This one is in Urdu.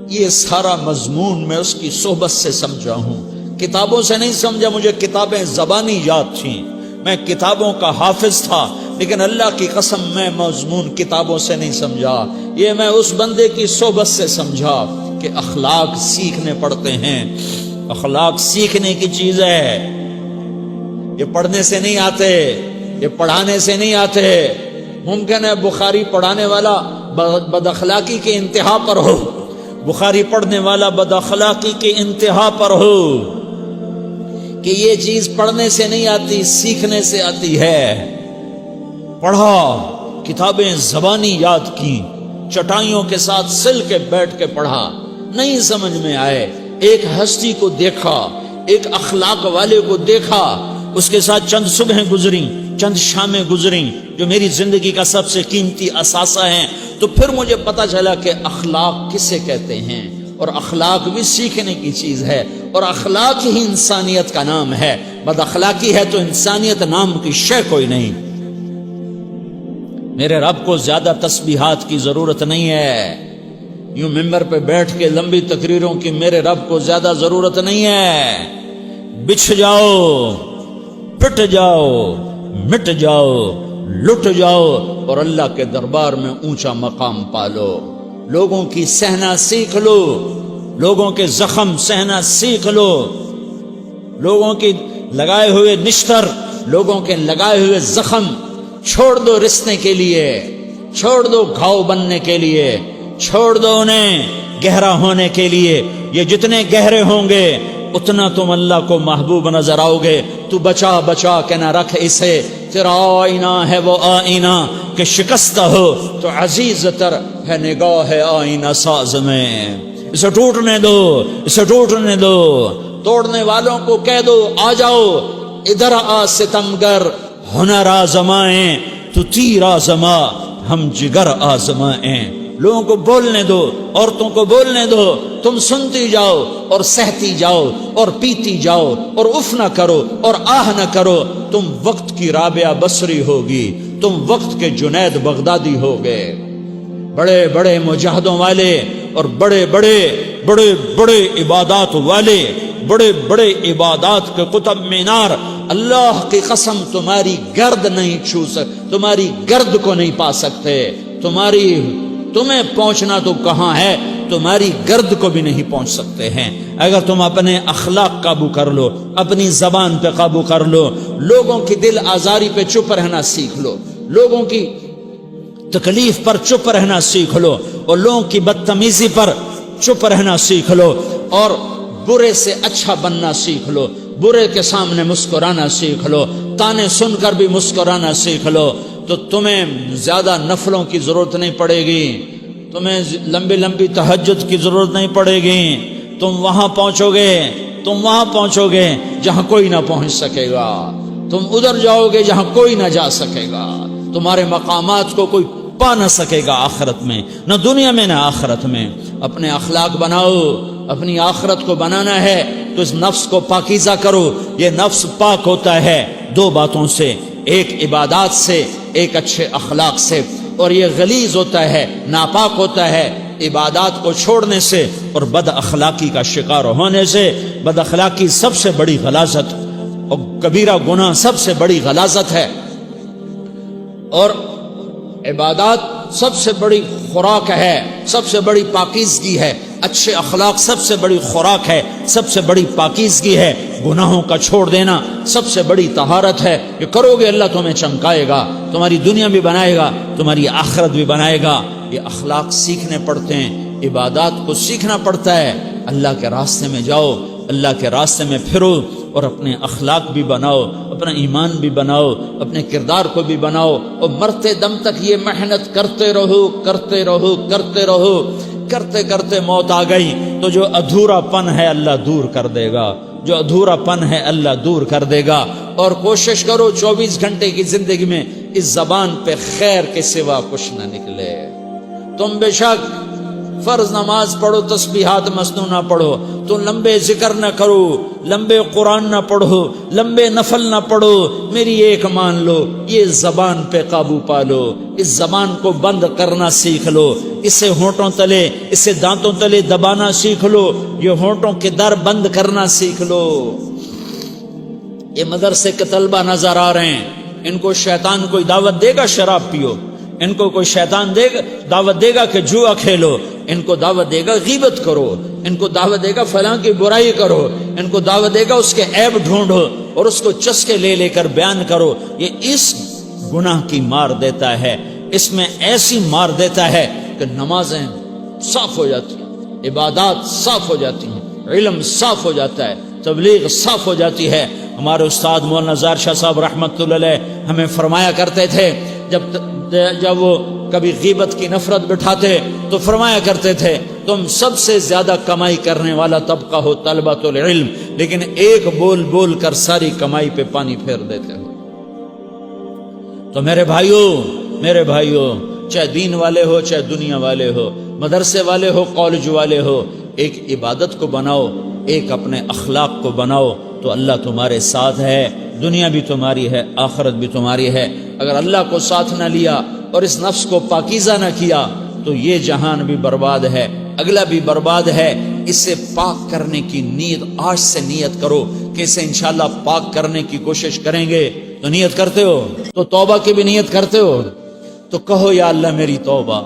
یہ سارا مضمون میں اس کی صحبت سے سمجھا ہوں، کتابوں سے نہیں سمجھا۔ مجھے کتابیں زبانی یاد تھیں، میں کتابوں کا حافظ تھا، لیکن اللہ کی قسم میں مضمون کتابوں سے نہیں سمجھا، یہ میں اس بندے کی صحبت سے سمجھا کہ اخلاق سیکھنے پڑتے ہیں۔ اخلاق سیکھنے کی چیز ہے، یہ پڑھنے سے نہیں آتے، یہ پڑھانے سے نہیں آتے۔ ممکن ہے بخاری پڑھانے والا بد اخلاقی کے انتہا پر ہو، بخاری پڑھنے والا بد اخلاقی کے انتہا پر ہو، کہ یہ چیز پڑھنے سے نہیں آتی، سیکھنے سے آتی ہے۔ پڑھا، کتابیں زبانی یاد کی، چٹائیوں کے ساتھ سل کے بیٹھ کے پڑھا، نہیں سمجھ میں آئے، ایک ہستی کو دیکھا، ایک اخلاق والے کو دیکھا، اس کے ساتھ چند صبحیں گزریں، چند شامیں گزریں جو میری زندگی کا سب سے قیمتی اثاثہ ہیں، تو پھر مجھے پتا چلا کہ اخلاق کسے کہتے ہیں، اور اخلاق بھی سیکھنے کی چیز ہے، اور اخلاق ہی انسانیت کا نام ہے۔ بد اخلاقی ہے تو انسانیت نام کی شے کوئی نہیں۔ میرے رب کو زیادہ تسبیحات کی ضرورت نہیں ہے، یوں ممبر پہ بیٹھ کے لمبی تقریروں کی میرے رب کو زیادہ ضرورت نہیں ہے۔ بچھ جاؤ، پٹ جاؤ، مٹ جاؤ، لٹ جاؤ، اور اللہ کے دربار میں اونچا مقام پالو۔ لوگوں کی سہنا سیکھ لو، لوگوں کے زخم سہنا سیکھ لو، لوگوں کی لگائے ہوئے نشتر، لوگوں کے لگائے ہوئے زخم چھوڑ دو رسنے کے لیے، چھوڑ دو گھاؤ بننے کے لیے، چھوڑ دو انہیں گہرا ہونے کے لیے۔ یہ جتنے گہرے ہوں گے اتنا تم اللہ کو محبوب نظر آؤ گے۔ تو بچا بچا کے نہ رکھ اسے، تیرا آئینہ ہے وہ آئینہ کہ شکستہ ہو تو عزیز تر ہے نگاہ آئینہ ساز میں۔ اسے ٹوٹنے دو، اسے ٹوٹنے دو۔ توڑنے والوں کو کہہ دو آ جاؤ ادھر آ ستمگر، ہنر آزمائیں تو تیر آزما، ہم جگر آزمائیں۔ لوگوں کو بولنے دو، عورتوں کو بولنے دو، تم سنتی جاؤ اور سہتی جاؤ اور پیتی جاؤ اور اف نہ کرو اور آہ نہ کرو۔ تم وقت کی رابعہ بصری ہوگی، تم وقت کے جنید بغدادی ہوگے۔ بڑے بڑے مجاہدوں والے اور بڑے بڑے بڑے بڑے عبادات والے، بڑے بڑے عبادات کے قطب مینار، اللہ کی قسم تمہاری گرد نہیں چھو سکتے، تمہاری گرد کو نہیں پا سکتے۔ تمہیں پہنچنا تو کہاں ہے، تمہاری گرد کو بھی نہیں پہنچ سکتے ہیں۔ اگر تم اپنے اخلاق قابو کر لو، اپنی زبان پہ قابو کر لو، لوگوں کی دل آزاری پہ چپ رہنا سیکھ لو، لوگوں کی تکلیف پر چپ رہنا سیکھ لو، اور لوگوں کی بدتمیزی پر چپ رہنا سیکھ لو، اور برے سے اچھا بننا سیکھ لو، برے کے سامنے مسکرانا سیکھ لو، تانے سن کر بھی مسکرانا سیکھ لو، تو تمہیں زیادہ نفلوں کی ضرورت نہیں پڑے گی، تمہیں لمبی لمبی تہجد کی ضرورت نہیں پڑے گی۔ تم وہاں پہنچو گے جہاں کوئی نہ پہنچ سکے گا، تم ادھر جاؤ گے جہاں کوئی نہ جا سکے گا، تمہارے مقامات کو کوئی پا نہ سکے گا آخرت میں، نہ دنیا میں نہ آخرت میں۔ اپنے اخلاق بناؤ، اپنی آخرت کو بنانا ہے تو اس نفس کو پاکیزہ کرو۔ یہ نفس پاک ہوتا ہے دو باتوں سے، ایک عبادات سے، ایک اچھے اخلاق سے، اور یہ غلیظ ہوتا ہے، ناپاک ہوتا ہے عبادات کو چھوڑنے سے اور بد اخلاقی کا شکار ہونے سے۔ بد اخلاقی سب سے بڑی غلاظت اور کبیرہ گناہ سب سے بڑی غلاظت ہے، اور عبادات سب سے بڑی خوراک ہے، سب سے بڑی پاکیزگی ہے۔ اچھے اخلاق سب سے بڑی خوراک ہے، سب سے بڑی پاکیزگی ہے۔ گناہوں کا چھوڑ دینا سب سے بڑی طہارت ہے۔ یہ کرو گے اللہ تمہیں چمکائے گا، تمہاری دنیا بھی بنائے گا، تمہاری آخرت بھی بنائے گا۔ یہ اخلاق سیکھنے پڑتے ہیں، عبادات کو سیکھنا پڑتا ہے۔ اللہ کے راستے میں جاؤ، اللہ کے راستے میں پھرو، اور اپنے اخلاق بھی بناؤ، اپنا ایمان بھی بناؤ، اپنے کردار کو بھی بناؤ، اور مرتے دم تک یہ محنت کرتے رہو کرتے رہو کرتے رہو۔ کرتے کرتے موت آ گئی تو جو ادھورا پن ہے اللہ دور کر دے گا، جو ادھورا پن ہے اللہ دور کر دے گا۔ اور کوشش کرو 24 گھنٹے کی زندگی میں اس زبان پہ خیر کے سوا کچھ نہ نکلے۔ تم بے شک فرض نماز پڑھو، تسبیحات مسنونہ پڑھو، تو لمبے ذکر نہ کرو، لمبے قرآن نہ پڑھو، لمبے نفل نہ پڑھو، میری ایک مان لو، یہ زبان پہ قابو پالو، اس زبان کو بند کرنا سیکھ لو، اسے ہونٹوں تلے، اسے دانتوں تلے دبانا سیکھ لو، یہ ہونٹوں کے در بند کرنا سیکھ لو۔ یہ مدرسے کے طلبہ نظر آ رہے ہیں، ان کو شیطان کوئی دعوت دے گا شراب پیو، ان کو کوئی شیطان دعوت دے گا کہ جوا کھیلو، ان کو دعوت دے گا غیبت کرو، ان کو دعوت دے گا فلاں کی برائی کرو، ان کو دعوت دے گا اس کے عیب ڈھونڈو اور اس کو چسکے لے لے کر بیان کرو۔ یہ اس گناہ کی مار دیتا ہے، اس میں ایسی مار دیتا ہے کہ نمازیں صاف ہو جاتی ہیں، عبادات صاف ہو جاتی ہیں، علم صاف ہو جاتا ہے، تبلیغ صاف ہو جاتی ہے۔ ہمارے استاد مولانا زار شاہ صاحب رحمۃ اللہ علیہ ہمیں فرمایا کرتے تھے، جب وہ کبھی غیبت کی نفرت بٹھاتے تو فرمایا کرتے تھے تم سب سے زیادہ کمائی کرنے والا طبقہ ہو طلبۃ العلم، لیکن ایک بول بول کر ساری کمائی پہ پانی پھیر دیتے ہو۔ تو میرے بھائیوں چاہے دین والے ہو چاہے دنیا والے ہو، مدرسے والے ہو کالج والے ہو، ایک عبادت کو بناؤ، ایک اپنے اخلاق کو بناؤ، تو اللہ تمہارے ساتھ ہے، دنیا بھی تمہاری ہے، آخرت بھی تمہاری ہے۔ اگر اللہ کو ساتھ نہ لیا اور اس نفس کو پاکیزہ نہ کیا تو یہ جہان بھی برباد ہے، اگلا بھی برباد ہے۔ اسے پاک کرنے کی نیت آج سے نیت کرو کہ اسے انشاءاللہ پاک کرنے کی کوشش کریں گے۔ تو نیت کرتے ہو تو توبہ کی بھی نیت کرتے ہو، تو کہو یا اللہ میری توبہ،